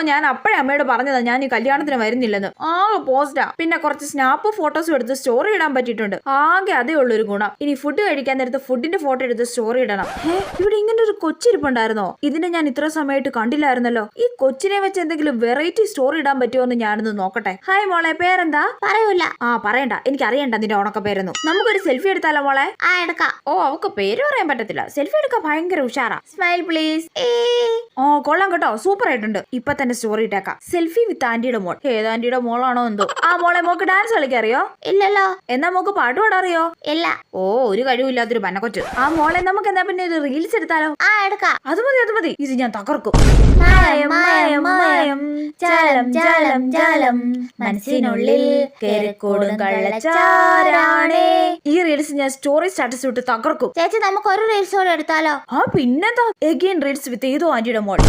ഞാൻ അപ്പഴേ അമ്മയോട് പറഞ്ഞതാ ഞാൻ ഈ കല്യാണത്തിന് വരുന്നില്ലെന്ന്. ആകെ പോസ്റ്റാ. പിന്നെ കുറച്ച് സ്നാപ്പ് ഫോട്ടോസും എടുത്ത് സ്റ്റോറി ഇടാൻ പറ്റിയിട്ടുണ്ട്. ആകെ അതേ ഉള്ളൊരു ഗുണം. ഇനി ഫുഡ് കഴിക്കാൻ നേരത്ത് ഫുഡിന്റെ ഫോട്ടോ എടുത്ത് സ്റ്റോറി ഇടണം. ഇവിടെ ഇങ്ങനെ ഒരു കൊച്ചിരിപ്പുണ്ടായിരുന്നോ? ഇതിനെ ഞാൻ ഇത്ര സമയമായിട്ട് കണ്ടില്ലായിരുന്നല്ലോ. ഈ കൊച്ചിനെ വെച്ച് എന്തെങ്കിലും വെറൈറ്റി സ്റ്റോറി ഇടാൻ പറ്റുമോ എന്ന് ഞാനൊന്ന് നോക്കട്ടെ. ഹായ് മോളെ, പേരെന്താ? പറയൂല. പറയണ്ട, എനിക്ക് അറിയണ്ട നിന്റെ ഉണക്ക പേരൊന്നും. നമുക്കൊരു സെൽഫി എടുത്താലോ മോളെ? എടുക്കാം. അവക്ക് പേര് പറയാൻ പറ്റത്തില്ല. സെൽഫി എടുക്കാൻ ഭയങ്കര ഉഷാറാ. Smile please. കൊള്ളാം കേട്ടോ, സൂപ്പർ ആയിട്ടുണ്ട്. ഇപ്പൊ തന്നെ സ്റ്റോറി ഇട്ടേക്കാം. സെൽഫി വിത്ത് ആന്റിയുടെ മോൾ. ഏത് ആന്റിയുടെ മോളാണോ എന്തോ. മോളെ, മോക്ക് ഡാൻസ് കളിക്കറിയോ? ഇല്ലല്ലോ. എന്നാ മോക്ക് പാട്ട് പാടാറിയോ? ഇല്ല. ഒരു കഴിവില്ലാത്തൊരു പന്നക്കൊച്ച്. മോളെ, നമുക്ക് എന്താ പിന്നെ ഒരു റീൽസ് എടുത്താലോ? എടുക്കാം. അത് മതി. ഇത് ഞാൻ തകർക്കും. മനസ്സിനുള്ളിൽ ഈ റീൽസ് ഞാൻ സ്റ്റോറി സ്റ്റാറ്റസ് ഇട്ട് തകർക്കും. ചേച്ചി, നമുക്ക് ഒരു റീൽസ് കൂടെ എടുത്താലോ? പിന്നെന്താ, എഗെയിൻ റീൽസ് വിത്ത് ഏതോ ആന്റിയുടെ മോൾ.